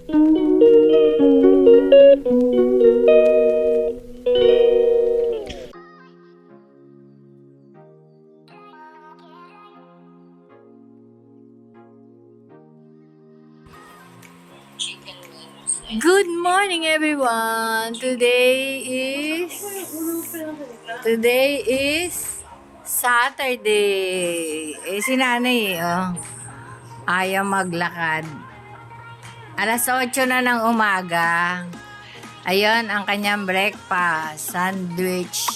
Good morning, everyone. Today is Saturday. Si nanay, ayaw maglakad. Alas 8 na ng umaga. Ayun ang kanyang breakfast, sandwich.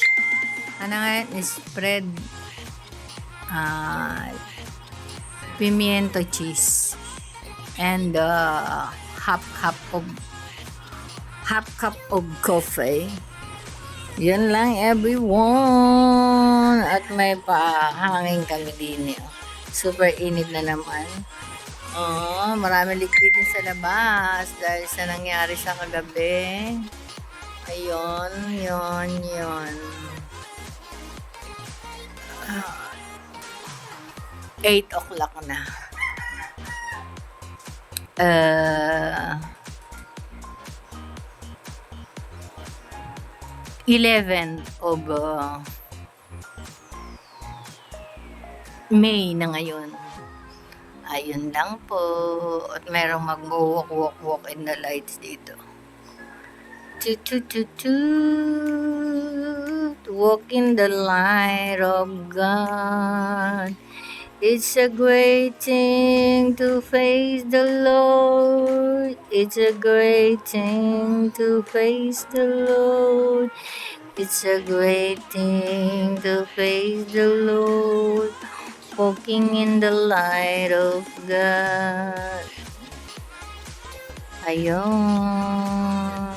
Ano nga yun? Spread pimiento cheese and half cup of coffee. Yan lang, everyone. At may pahangin kami din. Super init na naman. Marami liquidin sa labas dahil sa nangyari sa kagabi. Ayun, yun. 8 o'clock na. 11 of May na ngayon. Ayun lang po. At merong mag-walk in the lights dito. Walk in the light of God. It's a great thing to face the Lord. It's a great thing to face the Lord. It's a great thing to face the Lord. Walking in the light of God. Ayun.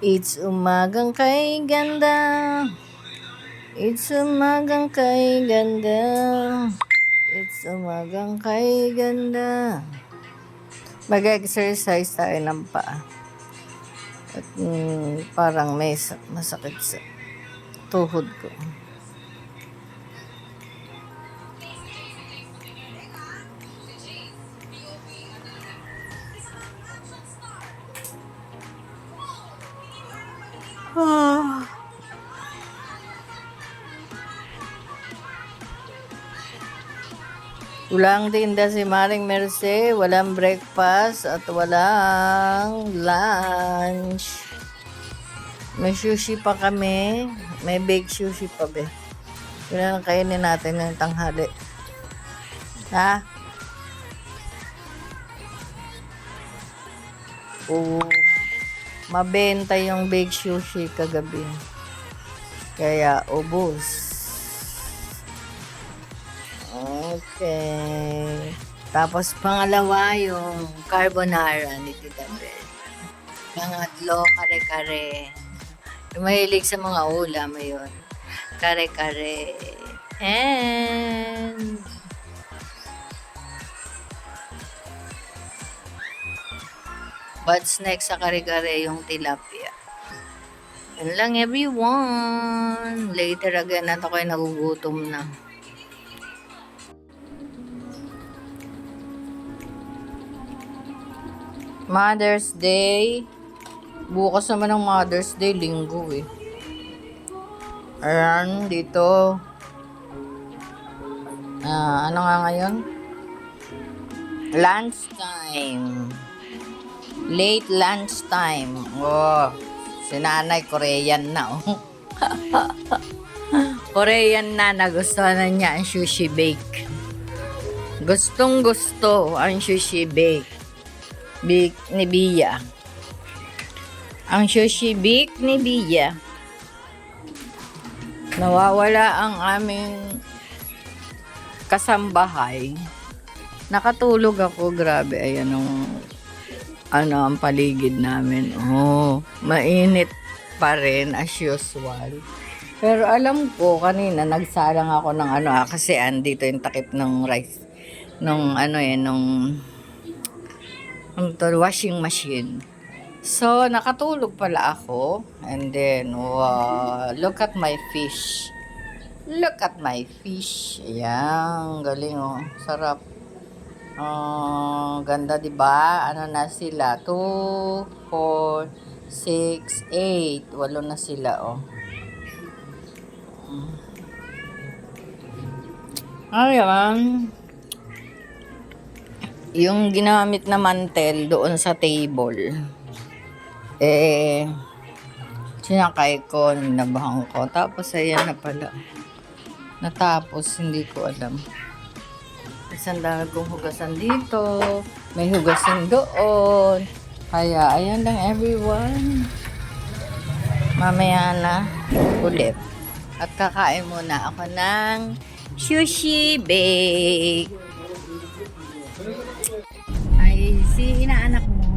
It's umagang kay ganda. It's umagang kay ganda. It's umagang kay ganda. Mag-exercise tayo ng paa. At parang may masakit sa tuhod ko. Walang tinda si Maring Merce, walang breakfast at walang lunch. May sushi pa kami, may baked sushi pa be. Yun ang kainin natin ng tanghali. Ha? Mabenta yung baked sushi kagabi. Kaya ubos. Okay. Tapos pangalawa yung carbonara ni Tita Bel. Pangatlo, kare-kare. Yung mahilig sa mga ulam, yun. Kare-kare. And what's next sa kare-kare? Yung tilapia. Yun lang, everyone. Later again, nato kayo nagugutom na. Mother's Day. Bukas naman ang Mother's Day, linggo eh. Ayan, dito. Ano nga ngayon? Lunchtime. Late lunchtime. Si nanay Korean na Korean na, nagustuhan na niya ang sushi bake. Gustong gusto ang sushi bake. Bake ni Bia. Ang sushi bake ni Bia. Nawawala ang aming kasambahay. Nakatulog ako, grabe. Ayan ang paligid namin. Oh, mainit pa rin as usual. Pero alam ko, kanina nagsalang ako ng kasi andito yung takip ng rice. Nung washing machine. So, nakatulog pala ako. And then, wow, look at my fish. Look at my fish. Ayan, galing oh. Sarap. Ganda, diba? Ano na sila? 2, 4, 6, 8. 8 na sila, oh. Ayan. Yung ginamit na mantel doon sa table. Sinakay ko, ninabahan ko. Tapos, ayan na pala. Natapos, hindi ko alam. Isang dami kong hugasan dito. May hugasan doon. Kaya, ayan lang everyone. Mamaya na ulit. At kakain muna ako ng sushi bake. Ay, si inaanak mo,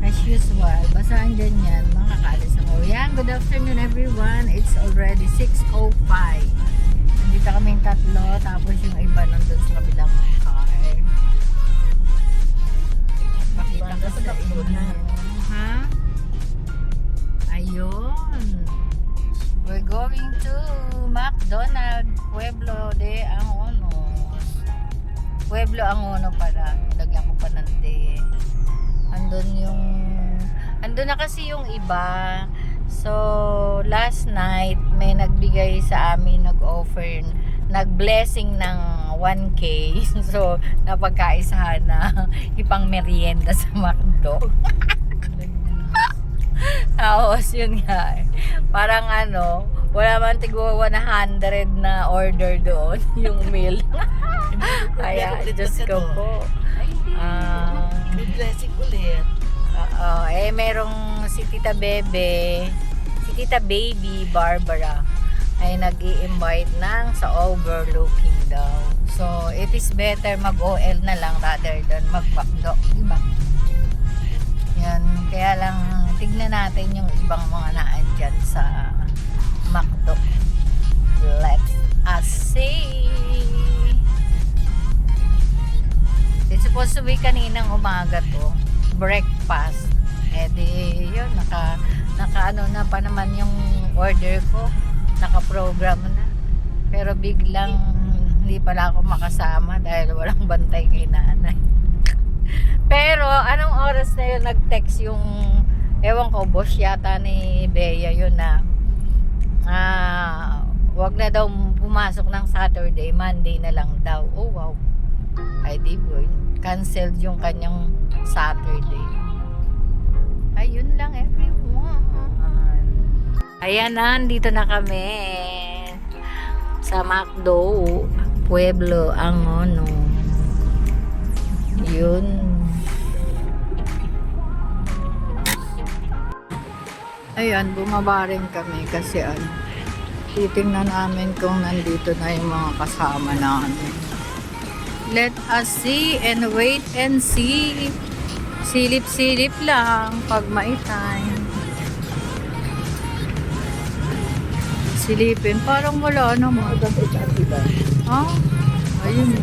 as usual, basahan dyan yan, makakaalis ako. Yan, good afternoon everyone. It's already 6:05. Nandito kaming tatlo, tapos yung iba nandun sa kabilang car. Pakita ko sa inyo. Ha? Ayun. We're going to McDonald's, Pueblo de Angonos. Pueblo Angono pala. Lagyan ko pa ng de. Andun na kasi yung iba. So, last night, may nagbigay sa amin, nag-offer, nag-blessing ng 1K. So, napagkaisahan na ipang merienda sa McDo. Tapos, yun nga. Parang wala man tigwa 100 na order doon, yung meal. Kaya, Diyos ko po. Blessing ulit. Merong si Tita Baby Barbara ay nag-i-invite ng sa overlooking daw. So, it is better mag-OL na lang rather than mag-McDo, diba? Yan, kaya lang tignan natin yung ibang mga naandyan sa McDo. Let's see. It's supposed to be kaninang umaga to, breakfast. Yun, naka na pa naman yung order ko, naka-program na. Pero biglang hindi pala ako makasama dahil walang bantay kay nanay. Pero anong oras na yun nag-text yung ewan ko, boss yata ni Bea yun na wag na daw pumasok ng Saturday, Monday na lang daw. Oh wow, ay di boy, canceled yung kanyang Saturday. Ayun lang everyone. Ayan na, dito na kami sa McDo Pueblo Angono. Yun. Ayan, bumaba rin kami kasi titingnan namin kung nandito na yung mga kasama namin. Let us see and wait and see. Silip-silip lang pag may time. Silipin, parang wala naman. Ha? Ayun.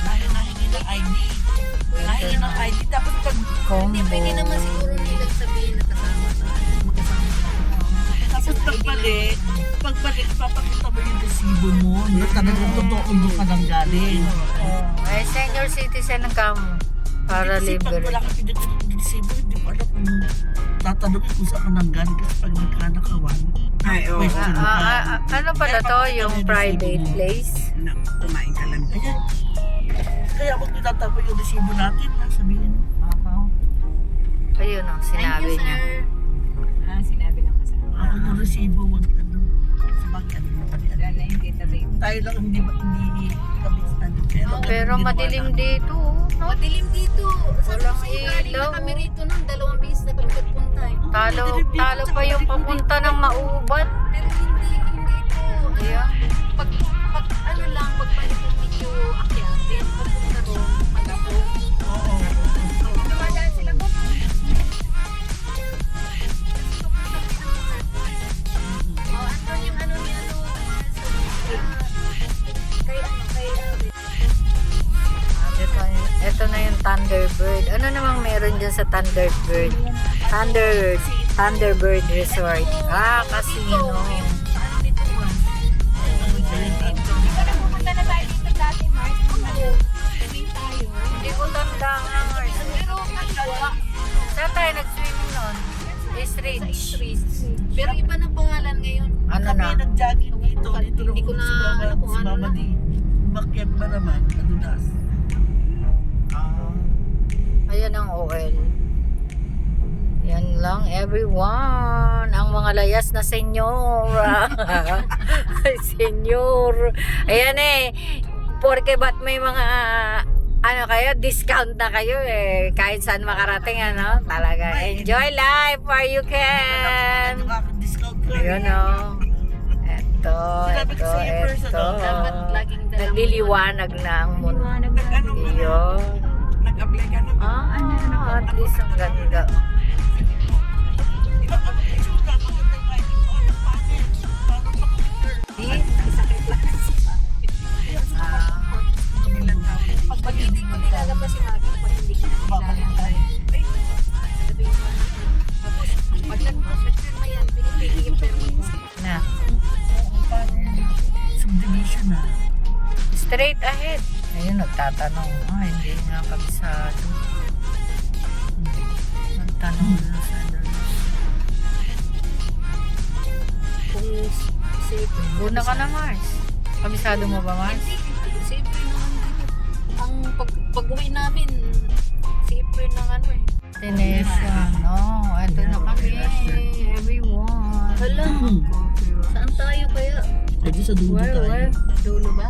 Nahingi ng ID. Nahingi ng ID. Dapat pag Combo. Hindi, pwede naman siguro nilang sabihin na kasama tapos pagbalik, papakita mo yung resibo mo. Talagang totoo doon ka nang galing. Ay, senior citizen ka mo. Para Kasi pag libre. wala ka pinagkita ng resibo, hindi mo alam kung tatanungin kung saan ka nang galing. Kasi pag nagkanakawan, question ka. Ano pala to? Yung private place? Kumain ka lang. Ayan. Kaya kung tinatapos yung resibo natin, sabihin mo. Ayun o, sinabi niya. Sinabi ng kasama. Ako yung resibo, wag sabagay, ano mo pala. Na hindi tabi. Tayo lang hindi kabits na din. Pero madilim dito. No? Madilim dito. Walang Galing ilaw. na kami rito nun. 2 beses na kami nagpunta eh. Talo pa yung papunta ng Maubat. Pero hindi ito. Thunderbird. Ano namang meron dyan sa Thunderbird? Thunderbird Resort. Casino. Pumunta na tayo dito dati, Mars. Swimming tayo. Hindi ko tanda nga, Mars. Pero kaliwa. Saan tayo nag-swimming nun? East Ridge. Pero iba na pangalan ngayon. Ano Kami na? nag-jogging dito. Dito Hindi ko na alam kung ano na. Umakyat ba naman? Adulas. Ayan ang OL. Yan lang, everyone. Ang mga layas na senyora. Senyor. Ayan eh. Porque ba't may mga ano kayo, discount na kayo eh. Kahit saan makarating, ano. Talaga. Enjoy life where you can. Nakaka-discount ka. Ayun o. Ito. Dapat laging dala mo. Nagliliwanag na ang mundo. Yun. Nag-apply ka na. At least ang ganda. Iba ka mag-itsura. Maganda yung ID mo. Ay, pangit. Parang mag-picture. Pag hindi ko nilalabas si Maggie, pag hindi ko Babalik tayo. Ay, sabi ko tapos pag nag-firma yan, pinipili yung permit mo. Na. parang subdivision na. Straight ahead. Ayun, nagtatanong. Hindi nga kabisado. Nagtanong na sa Kung safe. Una ka na, Mars. Kabisado mo ba, Mars? Safe naman dito. Ang pag-uwi namin, safe ng ano eh. Destination. Ito na kami. Everyone. Hala, saan tayo kaya? Ay, di sa dulo tayo. Dulo ba?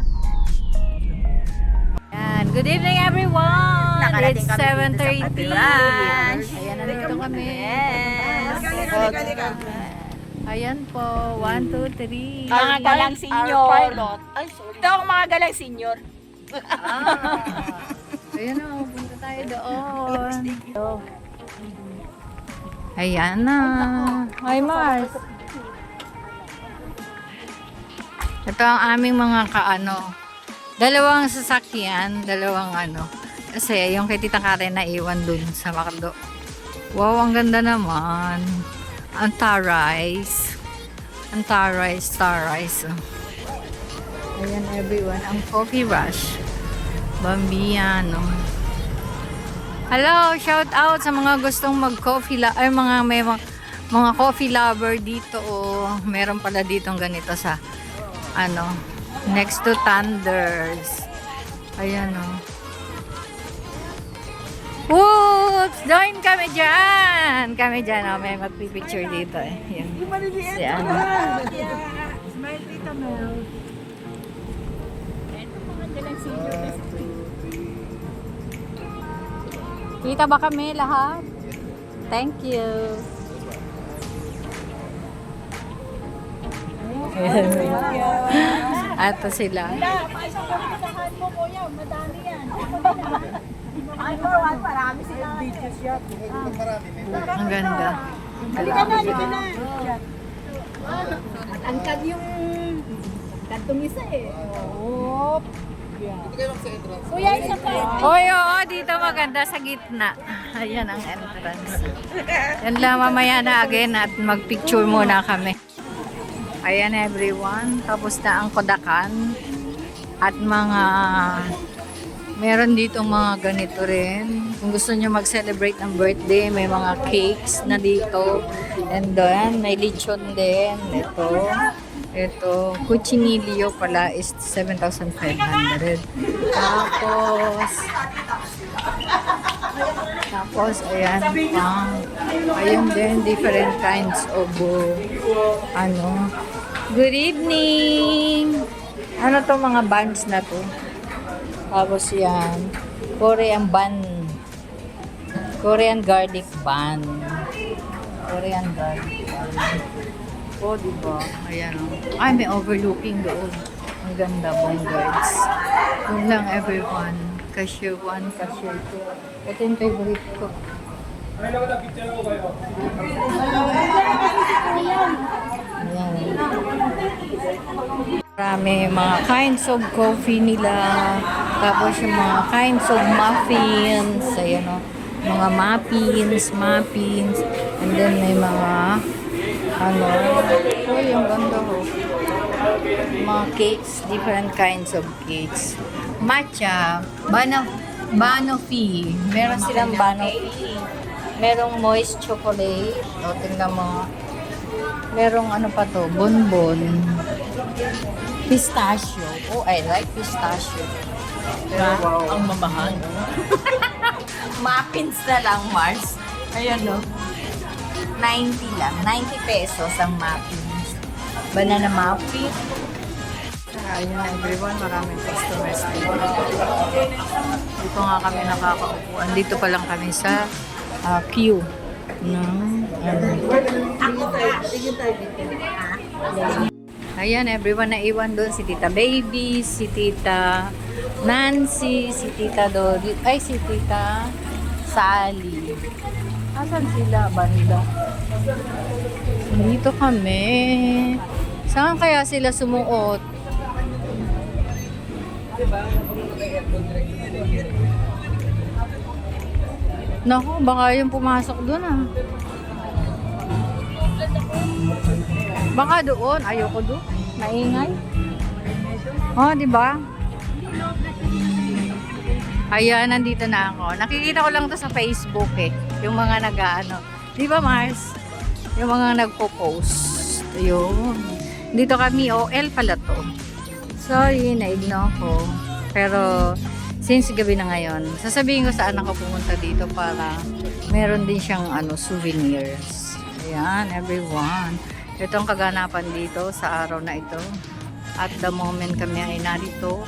Yan. Good evening, everyone. Nakarating It's kami dito 7:30. sa Patilan. Ayan, nandito kami. Yes. Ayan po. 1, 2, 3. Mga galang senior. Ay, sorry. Ito ang mga galang senior. Ayan o, punta tayo doon. Ayan na. Hi, Mars. Ito ang aming mga dalawang sasakyan, dalawang Kasi yung kay Tita Karen na iwan dun sa Macdo. Wow, ang ganda naman. Ang Tarais. Ang Tarais. Ayan everyone, ang Coffee Rush. Bambiano. Hello, shout out sa mga gustong mag-coffee mga coffee lover dito. Meron pala ditong ganito sa next to Thunders. Ayan Whoops! Join kami dyan! May magpipicture dito eh. Yan. Si Smile Tita Mel. Ito mga galang senior. Kita ba kami lahat? Thank you. Ato sila. Marami sila. Ang ganda. Halika na. Angkad yung kantong isa eh. Oh. Kuya, isa pa. Oy, oo, dito maganda sa gitna. Ayan ang entrance. Yan lang mamaya na again at magpicture muna kami. Ayan everyone, tapos na ang Kodakan at meron ditong mga ganito rin. Kung gusto nyo mag-celebrate ng birthday, may mga cakes na dito. And then, may lechon din. Ito, cuchinillo pala is 7,500. Tapos, ayan, ayun din, different kinds of, good evening! Ano to mga buns na to? Tapos yan, Korean bun. Korean garlic bun. Oh, diba? Ayan Ay, may overlooking doon. Ang ganda, guys. Yun lang everyone. Cashier 1, cashier 2. Ito yung favorite ko. Ayan. Marami mga kinds of coffee nila. Tapos yung mga kinds of muffins. Ayan o. Mga muffins. And then may mga ano. Oh, yung ganda ho. Mga cakes. Different kinds of cakes. Matcha. Banoffee. Meron silang banoffee. Merong moist chocolate. O, tingnan mo. Merong ano pa to, bonbon. Pistachio. Oh, I like pistachio. Pero wow. Ang mamahal. Muffins na lang, Mars. Ayan, no? 90 lang. 90 pesos ang muffins. Banana muffin. Ayan, everyone. Maraming customers dito. Dito nga kami nakakaupuan. Dito pa lang kami sa queue. No? Ayan, everyone naiwan doon. Si Tita Baby, si Tita Nancy, si Tita Dodi, ay si Tita Sally. Asan sila, banda? Dito kami. Saan kaya sila sumuot? Naku, baka yung pumasok doon ah. Baka doon. Ayoko doon. Maingay. Oh, di ba? Ayan, nandito na ako. Nakikita ko lang to sa Facebook eh. Yung mga nag-ano. Di ba, Mars? Yung mga nagpo-post. Ayun. Dito kami, OL pala to. Sorry, naigno ko. Pero, since gabi na ngayon, sasabihin ko saan ako pumunta dito para meron din siyang souvenirs. Ayan, everyone. Ito ang kaganapan dito sa araw na ito. At the moment kami ay narito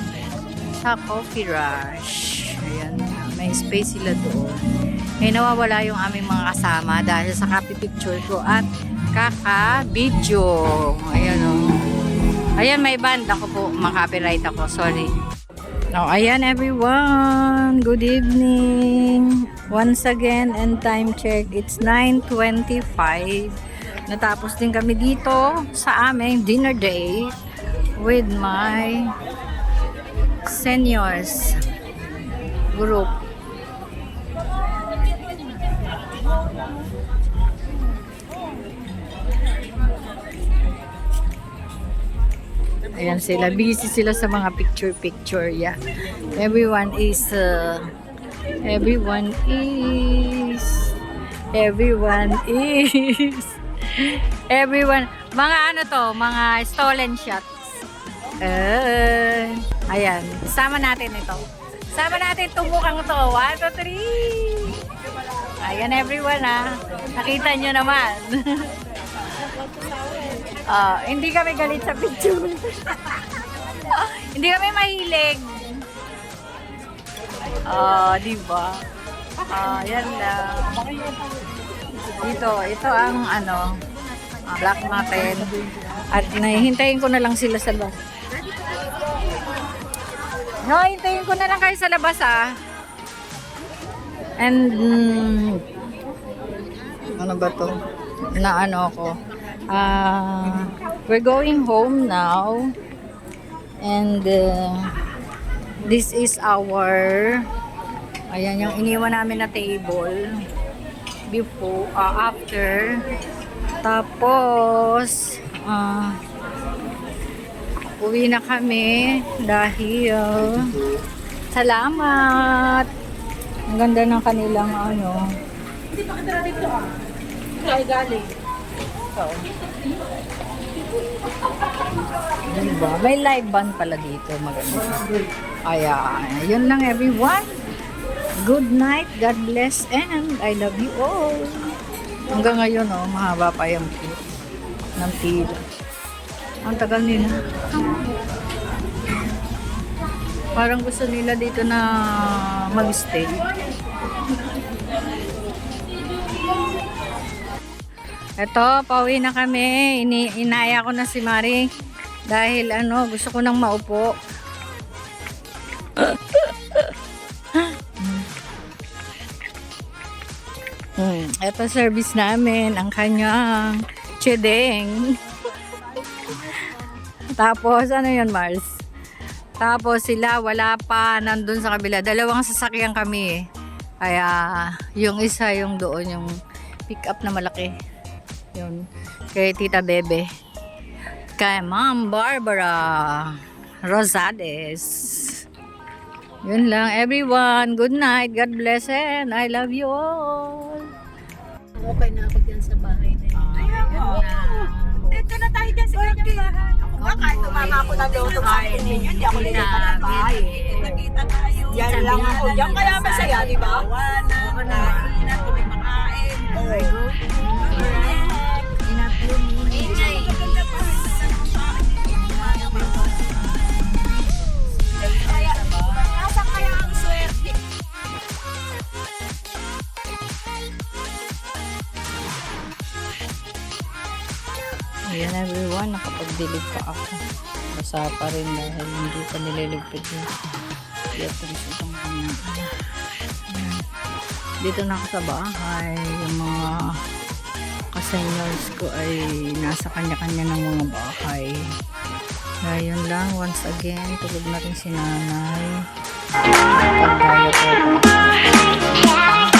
sa Coffee Rush. Ayan, may space sila doon. May nawawala yung aming mga kasama dahil sa copy picture ko at kaka-video. Ayan o. Ayan, may band ako po. Makapiright ako. Sorry. Now, ayan everyone. Good evening. Once again, and time check. It's 9:25. Natapos din kami dito sa aming dinner date with my seniors group. Ayan sila. Busy sila sa mga picture. Yeah. Everyone is mga ano to, mga stolen shots. Ayan. Sama natin ito. Sama natin itong mukhang to. 1, 2, 3. Ayan everyone ah. Nakita nyo naman. Hindi kami galit sa picture. Hindi kami mahilig. Diba? Yan lang. Ito ang Black Mountain. At nahihintayin ko na lang sila sa labas. Hintayin ko na lang kayo sa labas ah. And ano ba to? Na ako. We're going home now. And this is our ayan yung iniwan namin na table before, after. Tapos uwi na kami dahil salamat. Ang ganda ng kanilang Hindi pa kita dito ah. Kaya galing. Diba? May live band pala dito. Maganda. Ayan. Yun lang everyone. Good night. God bless. And I love you all. Hanggang ngayon mahaba pa yung ng pila. Ang tagal nila. Parang gusto nila dito na mag-stay. Eto, pauwi na kami. Inaya ko na si Mari dahil gusto ko nang maupo. Eto service namin ang kanyang chedeng. Tapos ano yun, Mars? Tapos sila wala pa nandun sa kabila. Dalawang sasakyan kami eh. Kaya yung isa yung doon yung pick up na malaki. Yun. Kay Tita Bebe. Kay Ma'am Barbara Rosades. Yun lang everyone. Good night. God bless and I love you all. Okay na ako dyan sa bahay na yun. Dito na tayo dyan sa kanyang bahay. Ako nga, kahit tumama ako na doon sa akin ninyo, hindi ako lilipat ng bahay. Nakita tayo. Yan lang ako. Diyan kaya masaya, di ba? Kainan, tuloy makain. Nasa kaya ang swerte. Ayan everyone, nakapagdilig pa ako. Basa pa rin dahil hindi pa nililigpit yung Beatrice itong kanya. Dito na ako sa bahay. Yung mga ka-seniors ko ay nasa kanya-kanya ng mga bahay. Kaya yun lang, once again, tulog na rin si nanay. Pagdaya ko pa.